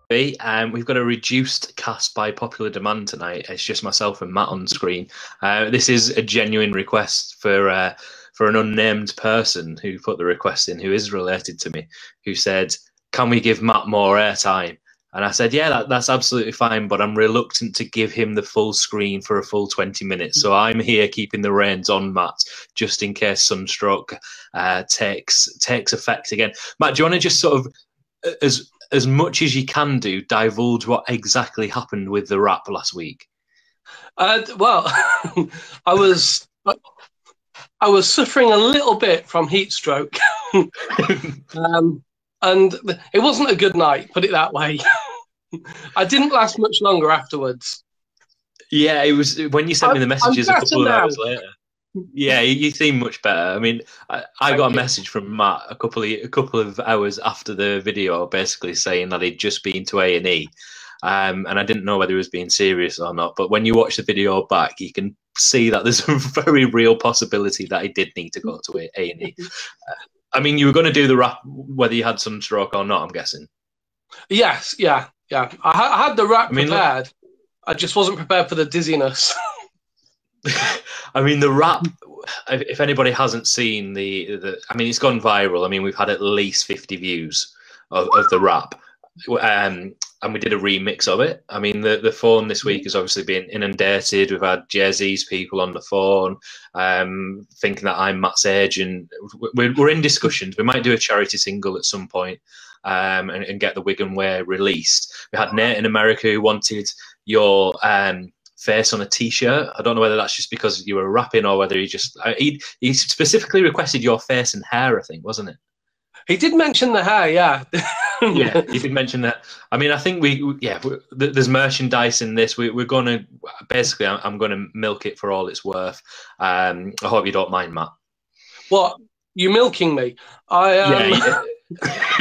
We've got a reduced cast by popular demand tonight. It's just myself and Matt on screen. This is a genuine request for an unnamed person who put the request in, who is related to me, who said, "Can we give Matt more airtime?" And I said, "Yeah, that's absolutely fine, but I'm reluctant to give him the full screen for a full 20 minutes. So I'm here keeping the reins on Matt, just in case sunstroke takes effect again." Matt, do you want to just sort of, as much as you can do, divulge what exactly happened with the rap last week? Well, I was suffering a little bit from heat stroke, and it wasn't a good night. Put it that way. I didn't last much longer afterwards. Yeah, it was when you sent me the messages a couple of hours later. Yeah, you seem much better. I mean, I got a message from Matt a couple of hours after the video, basically saying that he'd just been to A&E, and I didn't know whether he was being serious or not. But when you watch the video back, you can see that there's a very real possibility that he did need to go to A&E. I mean, you were going to do the rap whether you had sunstroke or not, I'm guessing. Yes, yeah. I had the rap prepared. I just wasn't prepared for the dizziness. I mean, the rap, if anybody hasn't seen I mean, it's gone viral. I mean, we've had at least 50 views of the rap. And we did a remix of it. I mean, the phone this week has obviously been inundated. We've had Jay-Z's people on the phone thinking that I'm Matt's age, and we're in discussions. We might do a charity single at some point and get the Wigan Way released. We had Nate in America who wanted your face on a t-shirt. I don't know whether that's just because you were rapping or whether he specifically requested your face and hair, I think, wasn't it? He did mention the hair, yeah. Yeah, he did mention that. I mean, I think there's merchandise in this. We're going to, basically, I'm going to milk it for all it's worth. I hope you don't mind, Matt. What? You milking me? I'm a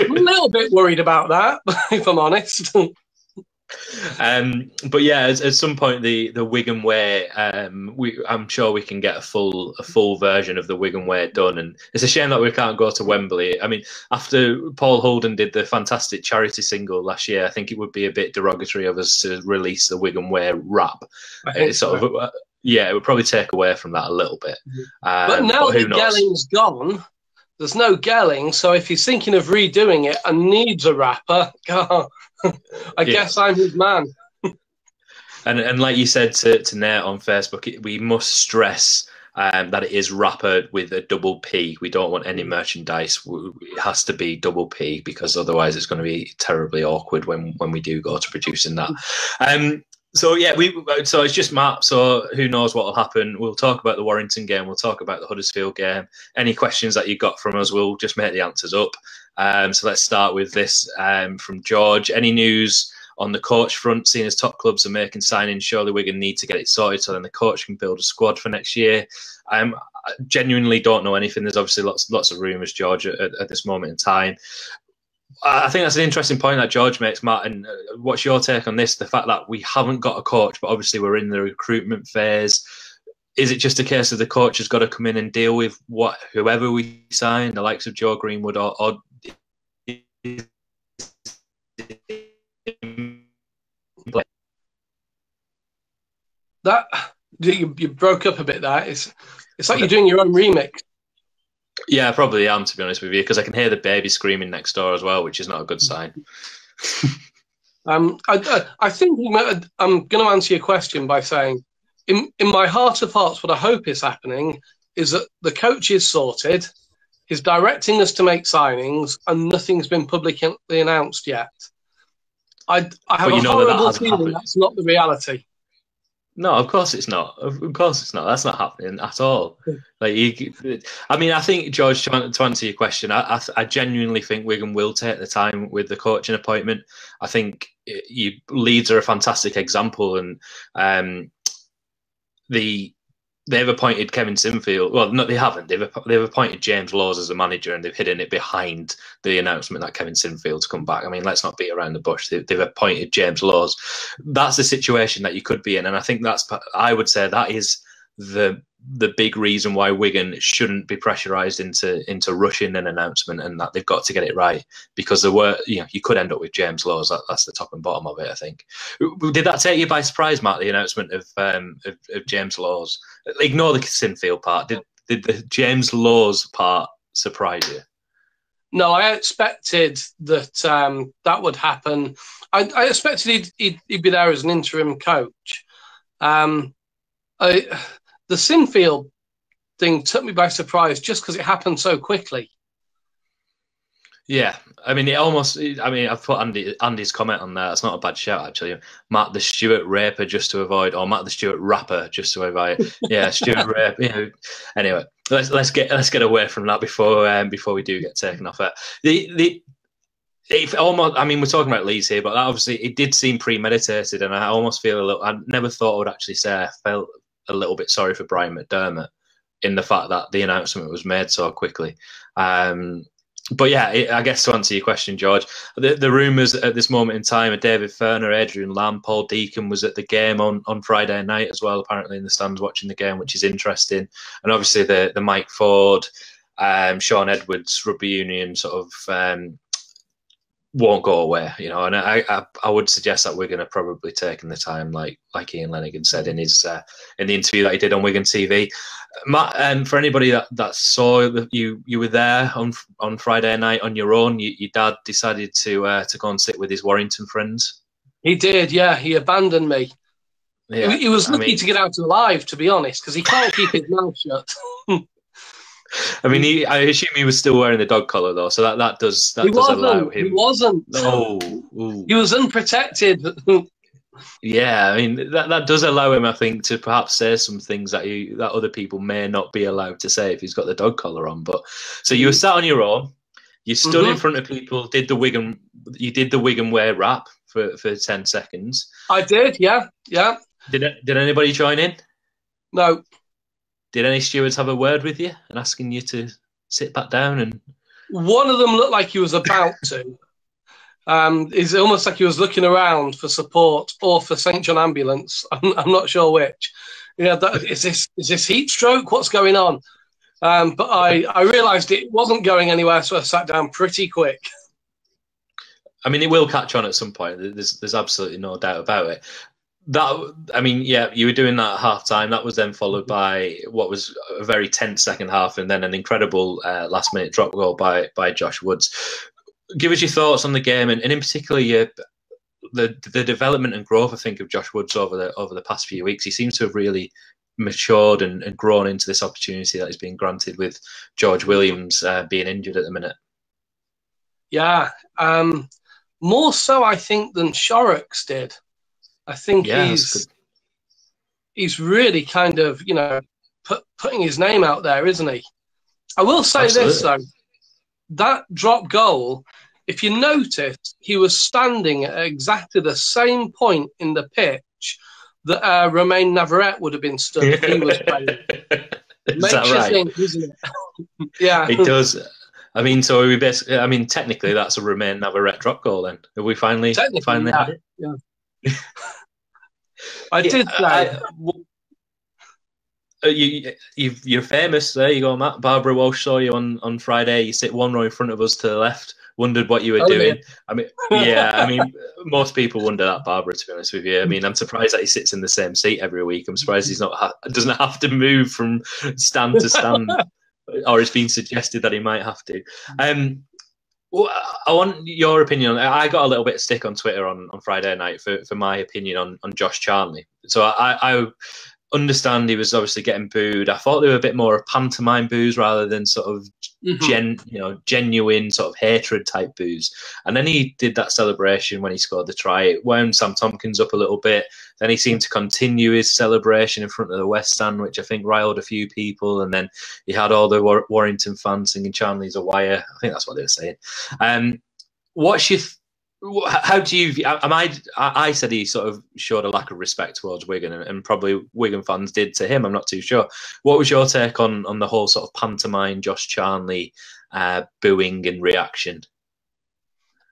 little bit worried about that, if I'm honest. But yeah, at some point the Wigan Way, I'm sure we can get a full version of the Wigan Way done, and it's a shame that we can't go to Wembley. I mean, after Paul Holden did the fantastic charity single last year, I think it would be a bit derogatory of us to release the Wigan Way rap. It would probably take away from that a little bit. But now that Gelling's gone, there's no Gelling, so if he's thinking of redoing it and needs a rapper, I guess I'm his man. And like you said to Nate on Facebook, we must stress that it is rapper with a double P. We don't want any merchandise. It has to be double P, because otherwise it's going to be terribly awkward when we do go to producing that. So it's just Matt. So who knows what will happen? We'll talk about the Warrington game. We'll talk about the Huddersfield game. Any questions that you got from us, we'll just make the answers up. So let's start with this from George. Any news on the coach front? Seeing as top clubs are making signings, surely Wigan need to get it sorted so then the coach can build a squad for next year. I genuinely don't know anything. There's obviously lots of rumours, George, at this moment in time. I think that's an interesting point that George makes, Matt. And what's your take on this? The fact that we haven't got a coach, but obviously we're in the recruitment phase. Is it just a case of the coach has got to come in and deal with whoever we sign, the likes of Joe Greenwood, or that you broke up a bit there. It's like you're doing your own remix. Yeah, I probably am, to be honest with you, because I can hear the baby screaming next door as well, which is not a good sign. I think I'm going to answer your question by saying, in my heart of hearts, what I hope is happening is that the coach is sorted, he's directing us to make signings, and nothing's been publicly announced yet. I have a horrible feeling that's not the reality. No, of course it's not. Of course it's not. That's not happening at all. I think, George, to answer your question, I genuinely think Wigan will take the time with the coaching appointment. I think Leeds are a fantastic example, and they've appointed Kevin Sinfield. Well, no, they haven't. They've appointed James Laws as a manager, and they've hidden it behind the announcement that Kevin Sinfield's come back. I mean, let's not beat around the bush. They've appointed James Laws. That's the situation that you could be in, and I think I would say that is the the big reason why Wigan shouldn't be pressurised into rushing an announcement, and that they've got to get it right, because there were, you could end up with James Laws. That's the top and bottom of it, I think. Did that take you by surprise, Matt, the announcement of James Laws? Ignore the Sinfield part. Did the James Laws part surprise you? No, I expected that that would happen. I expected he'd be there as an interim coach. The Sinfield thing took me by surprise just because it happened so quickly. Yeah, I mean, I've put Andy's comment on there. That's not a bad shout, actually. Matt the Stewart Raper just to avoid, or Matt the Stewart Rapper just to avoid. Yeah, Stewart Raper. Anyway, let's get away from that before we do get taken off it. It almost, I mean, we're talking about Leeds here, but obviously it did seem premeditated, and I almost feel a little. I never thought I would actually say I felt a little bit sorry for Brian McDermott in the fact that the announcement was made so quickly. But yeah, I guess to answer your question, George, the rumours at this moment in time are David Ferner, Adrian Lamb, Paul Deacon was at the game on Friday night as well, apparently in the stands watching the game, which is interesting. And obviously the Mike Ford, Sean Edwards rugby union sort of won't go away, and I would suggest that we're going to probably taking the time, like Ian Lenigan said in his in the interview that he did on Wigan TV. Matt, for anybody that saw that you were there on Friday night on your own, your dad decided to go and sit with his Warrington friends. He did, yeah. He abandoned me. Yeah, he was lucky to get out alive, to be honest, because he can't keep his mouth shut. I mean, I assume he was still wearing the dog collar though, so that does allow him. He wasn't. Oh, he was unprotected. Yeah, I mean that does allow him, I think, to perhaps say some things that other people may not be allowed to say if he's got the dog collar on. But so you were sat on your own, you stood in front of people, did the Wigan Way rap for 10 seconds. I did, yeah. Did anybody join in? No. Did any stewards have a word with you and asking you to sit back down? And one of them looked like he was about to. It's almost like he was looking around for support or for St John Ambulance. I'm not sure which. Is this heat stroke? What's going on? But I realised it wasn't going anywhere, so I sat down pretty quick. I mean, it will catch on at some point. There's absolutely no doubt about it. You were doing that at half time. That was then followed by what was a very tense second half, and then an incredible last minute drop goal by Josh Woods. Give us your thoughts on the game, and in particular the development and growth, I think, of Josh Woods over the past few weeks. He seems to have really matured and grown into this opportunity that is being granted with George Williams being injured at the minute. Yeah, more so I think than Shorrocks did. I think he's really kind of, putting his name out there, isn't he? I will say this, though. That drop goal, if you notice, he was standing at exactly the same point in the pitch that Romain Navarrete would have been stood if he was playing. Is that right? Think, isn't it? Yeah. It does. I mean, so we basically, technically that's a Romain Navarrete drop goal then. Have we finally had it? Yeah. I did say. You're famous. There you go, Matt. Barbara Walsh saw you on Friday. You sit one row in front of us to the left. Wondered what you were doing. Yeah. I mean, most people wonder that, Barbara. To be honest with you, I mean, I'm surprised that he sits in the same seat every week. I'm surprised he's doesn't have to move from stand to stand, or it's been suggested that he might have to. Well, I want your opinion. I got a little bit of stick on Twitter on Friday night for my opinion on Josh Charnley. So I understand he was obviously getting booed. I thought they were a bit more of pantomime boos rather than sort of genuine sort of hatred type boos. And then he did that celebration when he scored the try. It wound Sam Tompkins up a little bit. Then he seemed to continue his celebration in front of the West Stand, which I think riled a few people. And then he had all the Warrington fans singing Charnley's a wire. I think that's what they were saying. How do you? I said he sort of showed a lack of respect towards Wigan, and probably Wigan fans did to him. I'm not too sure. What was your take on the whole sort of pantomime Josh Charnley booing and reaction?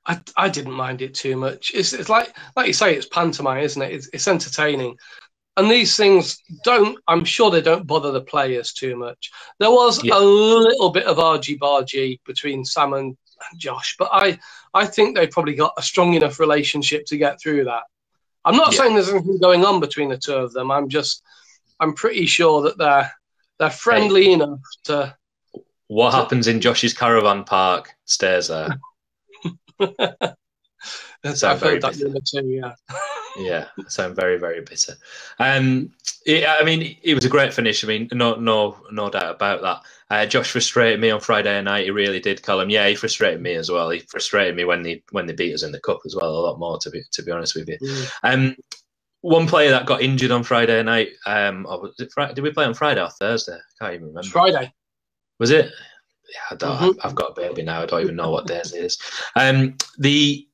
I didn't mind it too much. It's like you say, it's pantomime, isn't it? It's entertaining. And these things I'm sure they don't bother the players too much. There was Yeah. a little bit of argy-bargy between Sam and Josh, but I think they probably got a strong enough relationship to get through that. I'm not saying there's anything going on between the two of them. I'm pretty sure that they're friendly enough to. What happens in Josh's caravan park stays there. I've heard that number too, yeah. Yeah, I sound very, very bitter. I mean, it was a great finish. I mean, no doubt about that. Josh frustrated me on Friday night. He really did, Callum. Yeah, he frustrated me as well. He frustrated me when they beat us in the cup as well, a lot more, to be honest with you. One player that got injured on Friday night. Did we play on Friday or Thursday? I can't even remember. Friday. Was it? Yeah, I've got a baby now. I don't even know what days it is. The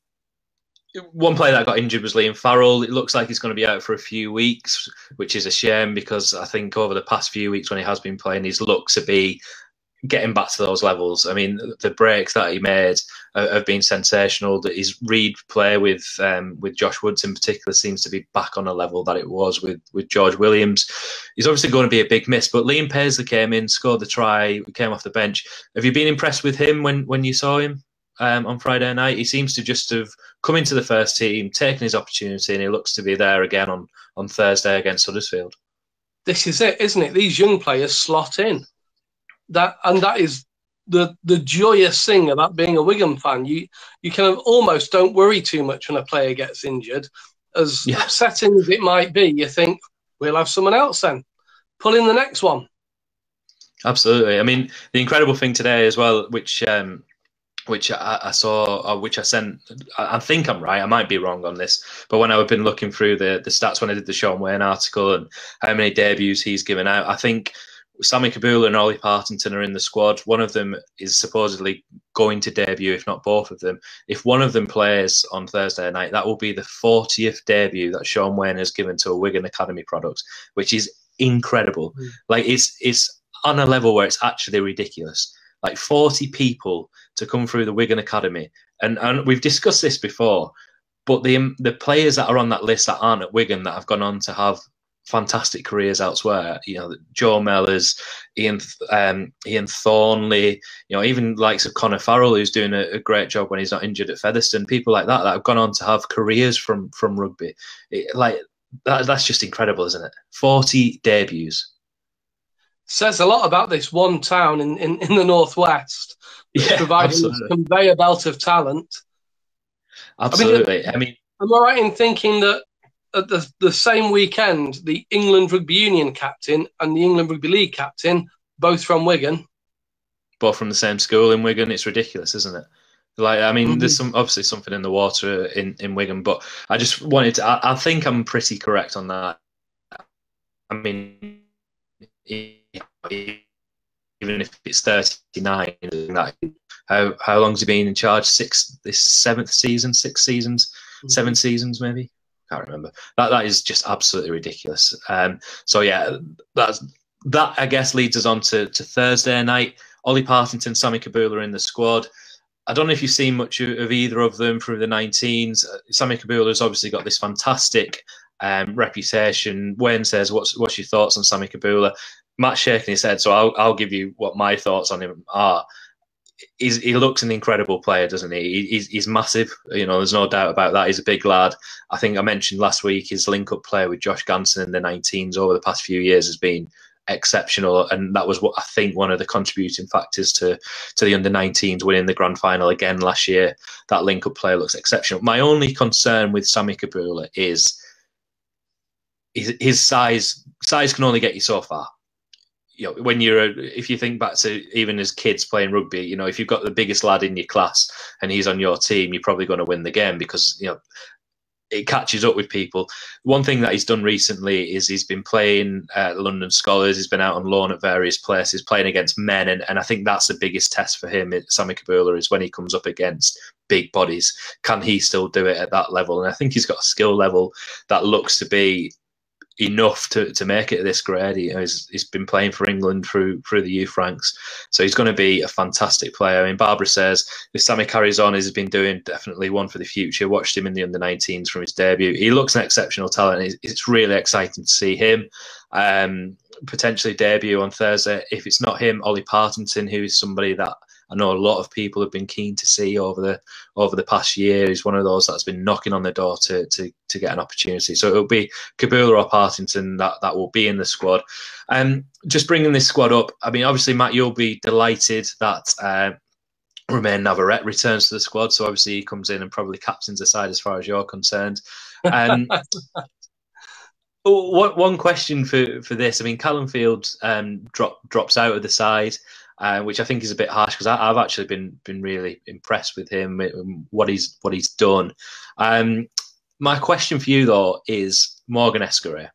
one player that got injured was Liam Farrell. It looks like he's going to be out for a few weeks, which is a shame because I think over the past few weeks when he has been playing, he's looked to be getting back to those levels. I mean, the breaks that he made have been sensational. That his read play with Josh Woods in particular seems to be back on a level that it was with George Williams. He's obviously going to be a big miss, but Liam Paisley came in, scored the try, came off the bench. Have you been impressed with him when you saw him on Friday night? He seems to just have come into the first team, taken his opportunity, and he looks to be there again on Thursday against Huddersfield. This is it, isn't it? These young players slot in. That is the joyous thing about being a Wigan fan. You kind of almost don't worry too much when a player gets injured. As upsetting as it might be, you think, we'll have someone else then. Pull in the next one. Absolutely. I mean, the incredible thing today as well, which I saw, or which I sent, I think I'm right, I might be wrong on this, but when I've been looking through the stats when I did the Sean Wayne article and how many debuts he's given out, I think Sammy Kabula and Ollie Partington are in the squad. One of them is supposedly going to debut, if not both of them. If one of them plays on Thursday night, that will be the 40th debut that Sean Wayne has given to a Wigan Academy product, which is incredible. Like it's on a level where it's actually ridiculous. Like 40 people to come through the Wigan Academy. And we've discussed this before, but the players that are on that list that aren't at Wigan that have gone on to have fantastic careers elsewhere, Joe Mellors, Ian Thornley, even likes of Connor Farrell, who's doing a great job when he's not injured at Featherstone, people like that have gone on to have careers from rugby. That's just incredible, isn't it? 40 debuts. Says a lot about this one town in the northwest, providing this conveyor belt of talent. Absolutely. I mean, am I right in thinking that at the same weekend, the England Rugby Union captain and the England Rugby League captain, both from Wigan, both from the same school in Wigan? It's ridiculous, isn't it? There's obviously something in the water in Wigan, but I just wanted to. I think I'm pretty correct on that. I mean, even if it's 39, how long's he been in charge? 7 seasons, 7 seasons maybe. Can't remember. That is just absolutely ridiculous. So yeah, that I guess leads us on to Thursday night. Ollie Partington, Sammy Kabula in the squad. I don't know if you've seen much of either of them through the 19s. Sammy Kabula has obviously got this fantastic reputation. Wayne says, "What's your thoughts on Sammy Kabula?" Matt's shaking his head, so I'll give you what my thoughts on him are. He looks an incredible player, doesn't he? He's massive. There's no doubt about that. He's a big lad. I think I mentioned last week his link-up play with Josh Ganson in the 19s over the past few years has been exceptional, and that was what I think one of the contributing factors to the under-19s winning the grand final again last year. That link-up play looks exceptional. My only concern with Sammy Kabula is his size. Size can only get you so far. If you think back to even as kids playing rugby, if you've got the biggest lad in your class and he's on your team, you're probably going to win the game because, it catches up with people. One thing that he's done recently is he's been playing at London Scholars. He's been out on loan at various places, playing against men. And I think that's the biggest test for him, Sammy Kabula, is when he comes up against big bodies. Can he still do it at that level? And I think he's got a skill level that looks to be enough to make it at this grade. He's been playing for England through the youth ranks, so he's going to be a fantastic player. I mean, Barbara says if Sammy carries on, he's been doing definitely one for the future. Watched him in the under-19s from his debut. He looks an exceptional talent. It's really exciting to see him potentially debut on Thursday. If it's not him, Ollie Partington, who is somebody that I know a lot of people have been keen to see over the past year. He's one of those that's been knocking on the door to get an opportunity. So it'll be Kabula or Partington that will be in the squad. Just bringing this squad up, I mean, obviously, Matt, you'll be delighted that Romain Navarrete returns to the squad. So obviously he comes in and probably captains the side as far as you're concerned. One question for this. I mean, Callum Field drops out of the side. Which I think is a bit harsh because I've actually been really impressed with him, what he's done. My question for you though is Morgan Escaré.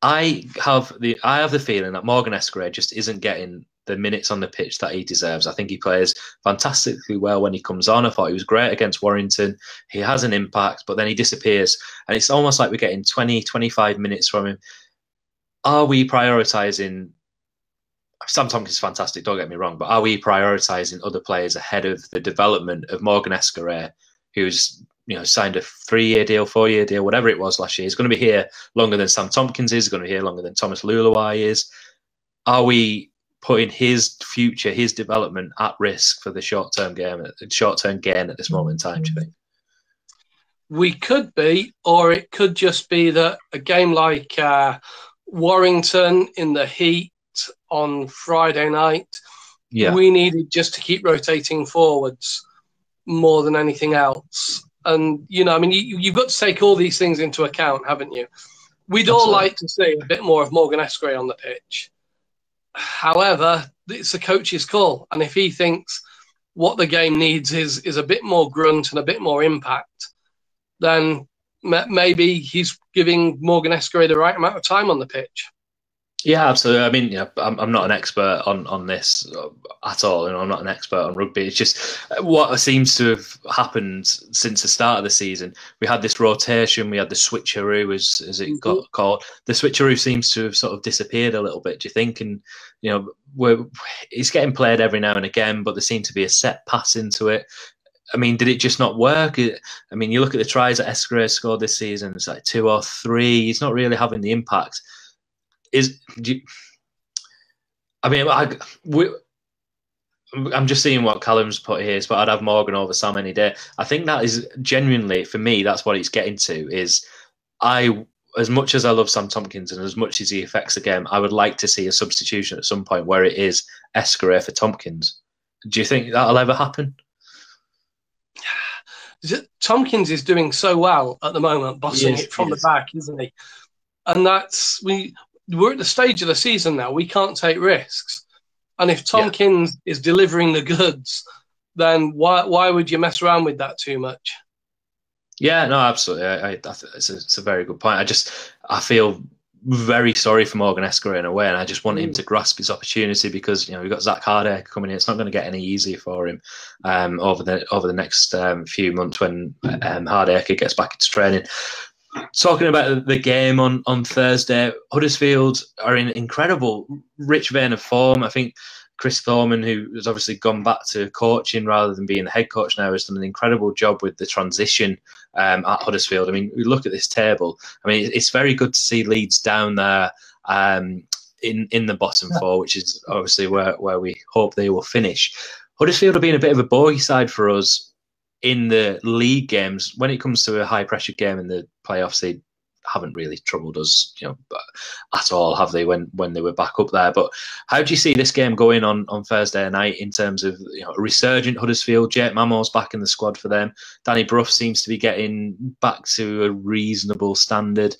I have the feeling that Morgan Escaré just isn't getting the minutes on the pitch that he deserves. I think he plays fantastically well when he comes on. I thought he was great against Warrington. He has an impact, but then he disappears, and it's almost like we're getting 20, 25 minutes from him. Are we prioritising? Sam Tompkins is fantastic, don't get me wrong, but are we prioritising other players ahead of the development of Morgan Escaré, who's signed a 3-year deal, 4-year deal, whatever it was last year? He's going to be here longer than Sam Tompkins is. He's going to be here longer than Thomas Luluai is. Are we putting his future, his development at risk for the short-term gain at this moment in time, do you think? We could be, or it could just be that a game like Warrington in the heat on Friday night, we needed just to keep rotating forwards more than anything else. And, I mean, you've got to take all these things into account, haven't you? We'd all like to see a bit more of Morgan Escaré on the pitch. However, it's the coach's call. And if he thinks what the game needs is a bit more grunt and a bit more impact, then maybe he's giving Morgan Escaré the right amount of time on the pitch. Yeah, absolutely. I mean, I'm not an expert on this at all. I'm not an expert on rugby. It's just what seems to have happened since the start of the season. We had this rotation. We had the switcheroo, as it got called. The switcheroo seems to have sort of disappeared a little bit. Do you think? And it's getting played every now and again, but there seemed to be a set pass into it. I mean, did it just not work? I mean, you look at the tries that Escaré scored this season. It's like 2 or 3. He's not really having the impact. I'm just seeing what Callum's put here, but I'd have Morgan over Sam any day. I think that is genuinely, for me, that's what it's getting to. Is as much as I love Sam Tompkins and as much as he affects the game, I would like to see a substitution at some point where it is Escaré for Tompkins. Do you think that'll ever happen? Tompkins is doing so well at the moment, bossing it from the back, isn't he? And we're at the stage of the season now. We can't take risks. And if Tompkins is delivering the goods, then why would you mess around with that too much? Yeah, no, absolutely. It's a very good point. I feel very sorry for Morgan Escaré in a way, and I just want him to grasp his opportunity because we've got Zach Hardacre coming in. It's not going to get any easier for him over the next few months when Hardacre gets back into training. Talking about the game on Thursday, Huddersfield are in incredible, rich vein of form. I think Chris Thorman, who has obviously gone back to coaching rather than being the head coach now, has done an incredible job with the transition at Huddersfield. I mean, we look at this table. I mean, it's very good to see Leeds down there in the bottom 4, which is obviously where we hope they will finish. Huddersfield have been a bit of a bogey side for us in the league games. When it comes to a high pressure game in the playoffs, they haven't really troubled us, at all, have they? When they were back up there. But how do you see this game going on Thursday night in terms of a resurgent Huddersfield? Jake Mamo's back in the squad for them. Danny Brough seems to be getting back to a reasonable standard.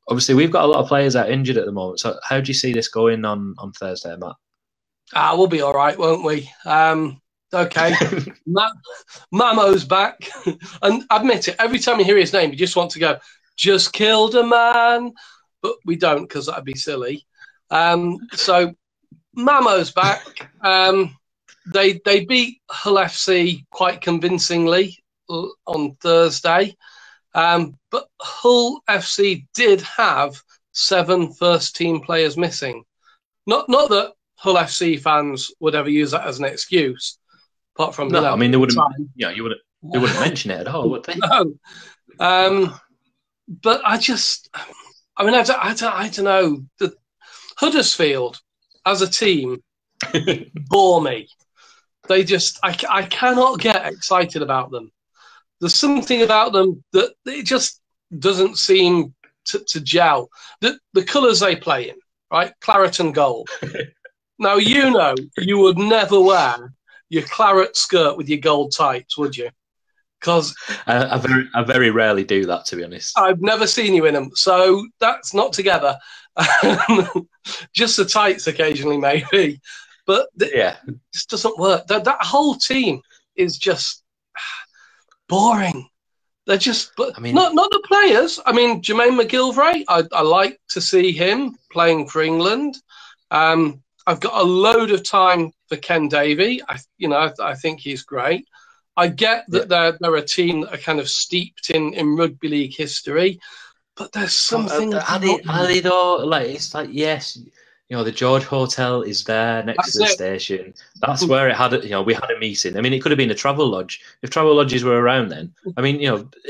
Obviously, we've got a lot of players out injured at the moment. So how do you see this going on Thursday, Matt? We'll be all right, won't we? Okay, Mamo's back, and admit it, every time you hear his name, you just want to go, just killed a man, but we don't because that'd be silly. So Mamo's back. They beat Hull FC quite convincingly on Thursday. But Hull FC did have 7 first-team players missing. Not that Hull FC fans would ever use that as an excuse, apart from no, I mean they wouldn't. time. Yeah, they wouldn't mention it at all, would they? No. But I don't know. The Huddersfield as a team bore me. They just, I cannot get excited about them. There's something about them that it just doesn't seem to gel. The colours they play in, right? Claret and gold. Now, you would never wear your claret skirt with your gold tights, would you? Because I very rarely do that, to be honest. I've never seen you in them, so that's not together. Just the tights occasionally, maybe, but it just doesn't work. That whole team is just boring. They're just, but not the players. I mean, Jermaine McGilvray, I like to see him playing for England. I've got a load of time for Ken Davey. I think he's great. I get that they're a team that are kind of steeped in rugby league history, but there's something. Are they though? Like, it's like, yes, the George Hotel is there next to the station. That's where it had. We had a meeting. I mean, it could have been a travel lodge if travel lodges were around then. I mean,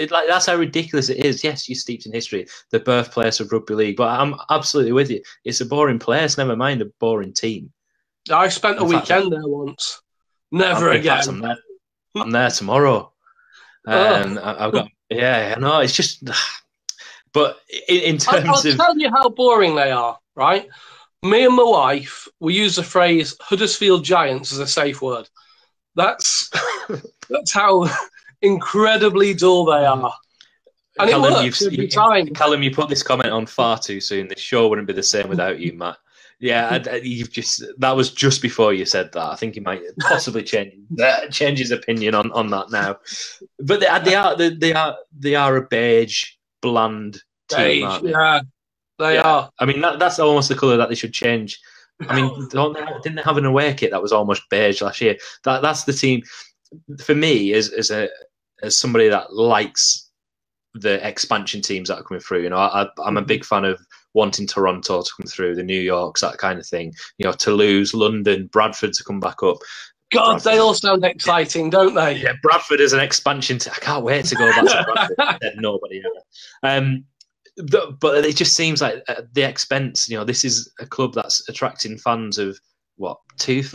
that's how ridiculous it is. Yes, you're steeped in history, the birthplace of rugby league. But I'm absolutely with you. It's a boring place. Never mind a boring team. I spent a weekend there once. Never again. I'm there tomorrow. I've got no. It's just. But in terms I'll tell you how boring they are, right? Me and my wife, we use the phrase Huddersfield Giants as a safe word. That's how incredibly dull they are. And Callum, it works every time. Callum, you put this comment on far too soon. This show wouldn't be the same without you, Matt. Yeah, that was just before you said that. I think he might possibly change his opinion on that now. But they are a beige, bland team, aren't they? Yeah, they are. I mean, that's almost the colour that they should change. I mean, didn't they have an away kit that was almost beige last year? That's the team for me as somebody that likes the expansion teams that are coming through. I'm a big fan of wanting Toronto to come through, the New Yorks, that kind of thing. Toulouse, London, Bradford to come back up. God, Bradford. They all sound exciting, don't they? Yeah, Bradford is an expansion. I can't wait to go back to Bradford. Said nobody ever. But it just seems like at the expense. This is a club that's attracting fans of what,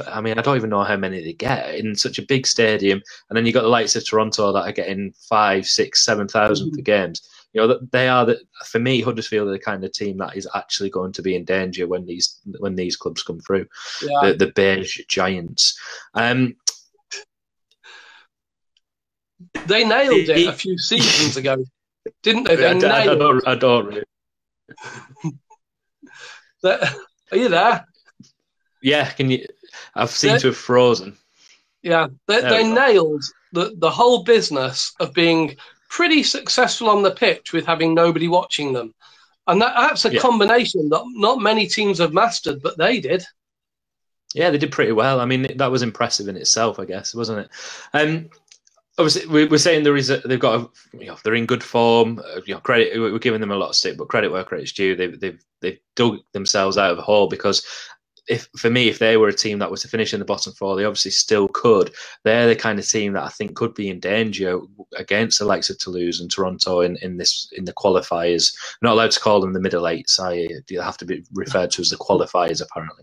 I mean, I don't even know how many they get in such a big stadium, and then you got the likes of Toronto that are getting 5, 6, 7,000 for games. They are for me, Huddersfield are the kind of team that is actually going to be in danger when these clubs come through. Yeah. The beige Giants. They nailed it a few seasons ago, didn't they? I don't really. Are you there? Yeah, can you? I've seemed to have frozen. Yeah, they nailed the whole business of being pretty successful on the pitch with having nobody watching them. And that's a combination that not many teams have mastered, but they did. Yeah, they did pretty well. I mean, that was impressive in itself, I guess, wasn't it? Obviously, we're saying they've got they're in good form. Credit, we're giving them a lot of stick, but credit where credit's due. They've dug themselves out of a hole, because if they were a team that was to finish in the bottom four, they obviously still could. They're the kind of team that I think could be in danger against the likes of Toulouse and Toronto in the qualifiers. I'm not allowed to call them the middle eights. They have to be referred to as the qualifiers, apparently.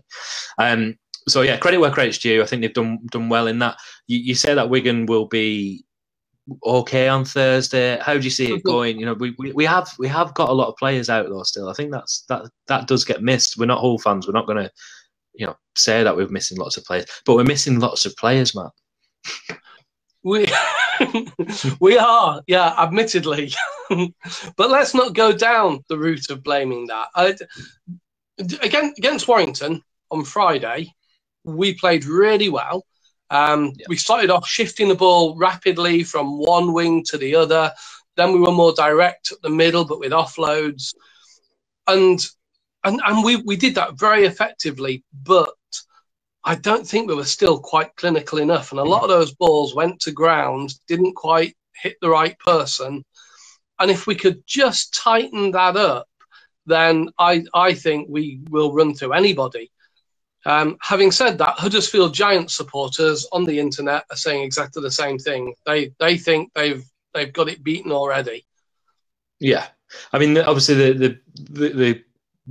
So yeah, credit where credit's due. I think they've done well in that. You say that Wigan will be okay on Thursday. How do you see it going? We have got a lot of players out though still. I think that does get missed. We're not Hull fans. We're not going to say that we're missing lots of players, but we're missing lots of players, Matt. We are, yeah, admittedly. But let's not go down the route of blaming that. Against Warrington on Friday, we played really well. We started off shifting the ball rapidly from one wing to the other. Then we were more direct at the middle, but with offloads. And we did that very effectively, but I don't think we were still quite clinical enough. And a lot of those balls went to ground, didn't quite hit the right person. And if we could just tighten that up, then I think we will run through anybody. Having said that, Huddersfield Giants supporters on the internet are saying exactly the same thing. They think they've got it beaten already. Yeah, I mean, obviously the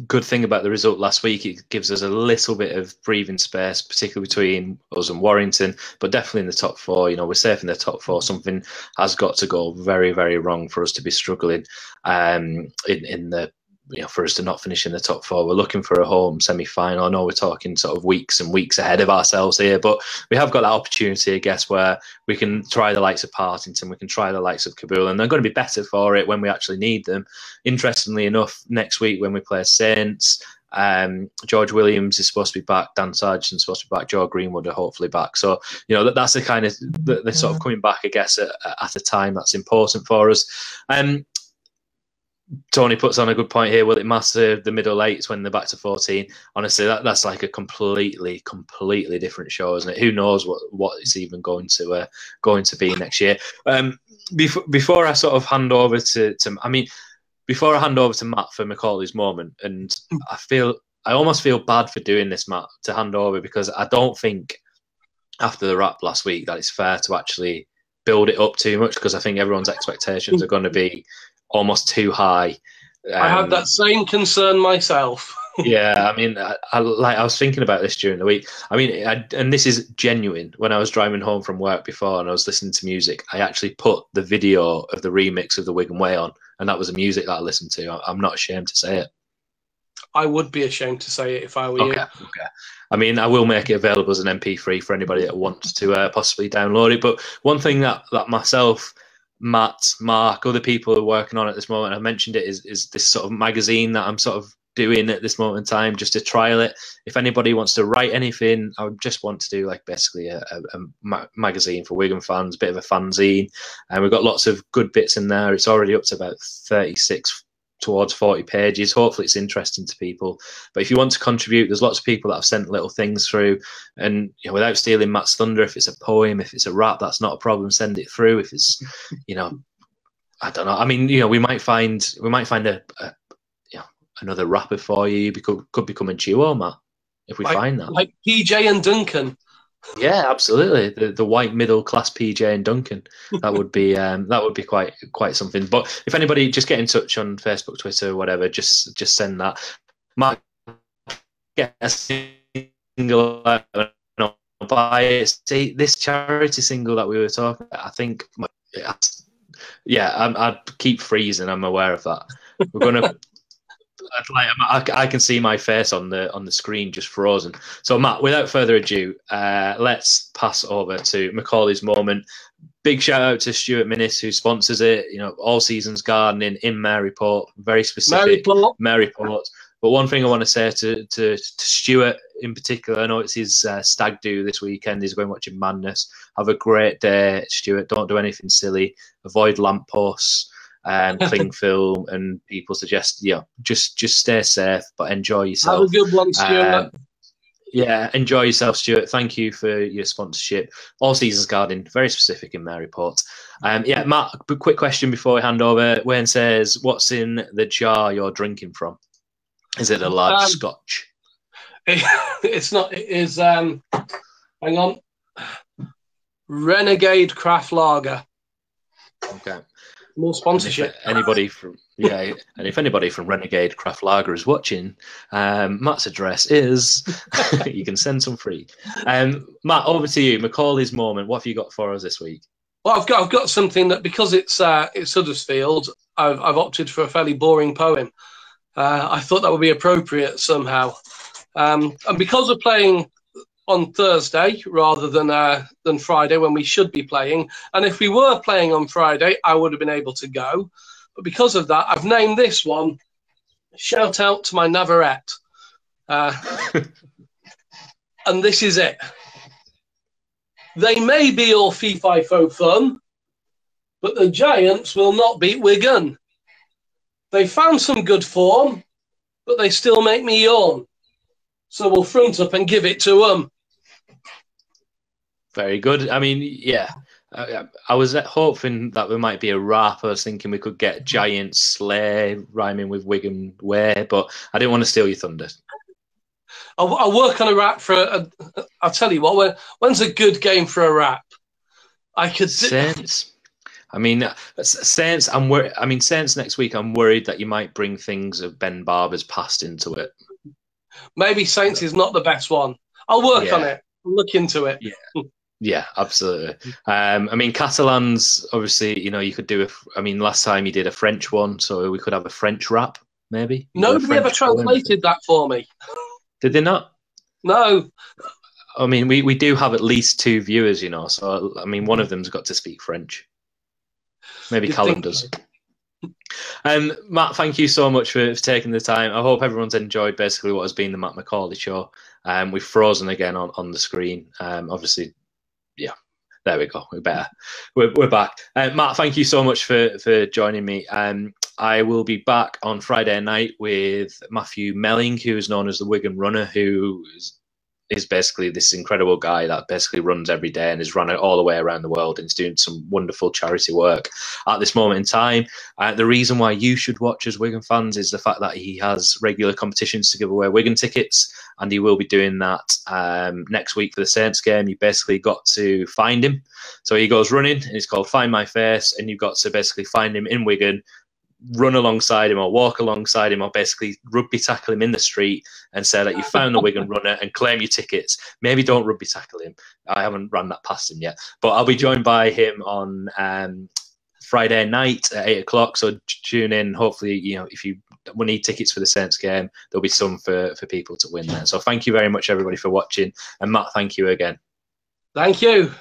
good thing about the result last week, it gives us a little bit of breathing space, particularly between us and Warrington, but definitely in the top four. You know, we're safe in the top four. Something has got to go very, very wrong for us to be struggling in the, you know, for us to not finish in the top four. We're looking for a home semi-final. I know we're talking sort of weeks and weeks ahead of ourselves here, but we have got that opportunity, I guess, where we can try the likes of Partington, we can try the likes of Kabul, and they're going to be better for it when we actually need them. Interestingly enough, next week when we play Saints, George Williams is supposed to be back, Dan Sargent's supposed to be back, Joe Greenwood are hopefully back. So, you know, that's the kind of, they're sort of coming back, I guess, at a time that's important for us. Tony puts on a good point here. Will it matter the middle eights when they're back to 14? Honestly, that's like a completely different show, isn't it? Who knows what it's even going to be next year? Before I sort of hand over before I hand over to Matt for Macaulay's moment, and I almost feel bad for doing this, Matt, to hand over, because I don't think after the wrap last week that it's fair to actually build it up too much, because I think everyone's expectations are going to be almost too high. I have that same concern myself. Yeah, I mean, I was thinking about this during the week. I mean, and this is genuine. When I was driving home from work before and I was listening to music, I actually put the video of the remix of the Wigan Way on, and that was the music that I listened to. I'm not ashamed to say it. I would be ashamed to say it if I were you. Okay. I mean, I will make it available as an MP3 for anybody that wants to possibly download it. But one thing that myself, Matt, Mark, other people are working on at this moment, I mentioned it, is this sort of magazine that I'm sort of doing at this moment in time, just to trial it. If anybody wants to write anything, I would just want to do like basically a magazine for Wigan fans, a bit of a fanzine, and we've got lots of good bits in there. It's already up to about 36 towards 40 pages. Hopefully it's interesting to people. But if you want to contribute, there's lots of people that have sent little things through, and you know, without stealing Matt's thunder, if it's a poem, if it's a rap, that's not a problem. Send it through. If it's, you know, I don't know. I mean, you know, we might find a another rapper for you. Could become a duo, Matt, if we find that. Like PJ and Duncan. Yeah, absolutely. The white middle class PJ and Duncan. That would be quite something. But if anybody, just get in touch on Facebook, Twitter, whatever. Just send that. Matt, get a single out and buy it. See, this charity single that we were talking about, I think. Yeah, I'd keep freezing. I'm aware of that. We're gonna. I can see my face on the screen just frozen. So Matt, without further ado, let's pass over to Macaulay's moment. Big shout out to Stuart Minnis, who sponsors it. You know, all seasons gardening in Maryport, very specific Maryport. But one thing I want to say to Stuart in particular, I know it's his stag do this weekend. He's going watching Madness. Have a great day, Stuart. Don't do anything silly. Avoid lampposts. Cling film, and people suggest, just stay safe, but enjoy yourself. Have a good one, Stuart. Yeah, enjoy yourself, Stuart. Thank you for your sponsorship. All seasons gardening, very specific in Maryport. Matt, quick question before we hand over. Wayne says, what's in the jar you're drinking from? Is it a large Scotch? It's not. It is. Hang on. Renegade Craft Lager. Okay. More sponsorship. And if anybody from Renegade Craft Lager is watching, Matt's address is you can send some free. Matt, over to you. Macaulay's moment. What have you got for us this week? Well, I've got something that, because it's Huddersfield, I've opted for a fairly boring poem. I thought that would be appropriate somehow, and because we're playing on Thursday rather than Friday when we should be playing. And if we were playing on Friday, I would have been able to go. But because of that, I've named this one Shout Out to My Navarette. And this is it. They may be all fee-fi-fo fun, but the Giants will not beat Wigan. They found some good form, but they still make me yawn. So we'll front up and give it to them. Very good. I mean, yeah, I was hoping that there might be a rap. I was thinking we could get Giant Slay rhyming with Wigan Way, but I didn't want to steal your thunder. I'll work on a rap for. I'll tell you what. When's a good game for a rap? I could. Saints. I mean, Saints. Saints next week. I'm worried that you might bring things of Ben Barber's past into it. Maybe Saints is not the best one. I'll work on it. I'll look into it. Yeah, absolutely. Catalans, obviously, you could do last time you did a French one, so we could have a French rap, maybe. Nobody ever translated that for me. Did they not? No. We do have at least 2 viewers, so, one of them's got to speak French. Maybe Callum does. Matt, thank you so much for taking the time. I hope everyone's enjoyed basically what has been the Matt Macaulay show. We've frozen again on the screen. Obviously, yeah, there we go. We're back. Matt, thank you so much for joining me. I will be back on Friday night with Matthew Melling, who is known as the Wigan Runner, who is basically this incredible guy that basically runs every day and is running all the way around the world and is doing some wonderful charity work at this moment in time. The reason why you should watch as Wigan fans is the fact that he has regular competitions to give away Wigan tickets, and he will be doing that next week for the Saints game. You basically got to find him. So he goes running, and it's called Find My Face, and you've got to basically find him in Wigan, run alongside him or walk alongside him or basically rugby tackle him in the street and say that you found the Wigan runner and claim your tickets. Maybe don't rugby tackle him. I haven't run that past him yet. But I'll be joined by him on Friday night at 8 o'clock. So tune in. Hopefully, if you need tickets for the Saints game, there'll be some for people to win there. So thank you very much, everybody, for watching. And Matt, thank you again. Thank you.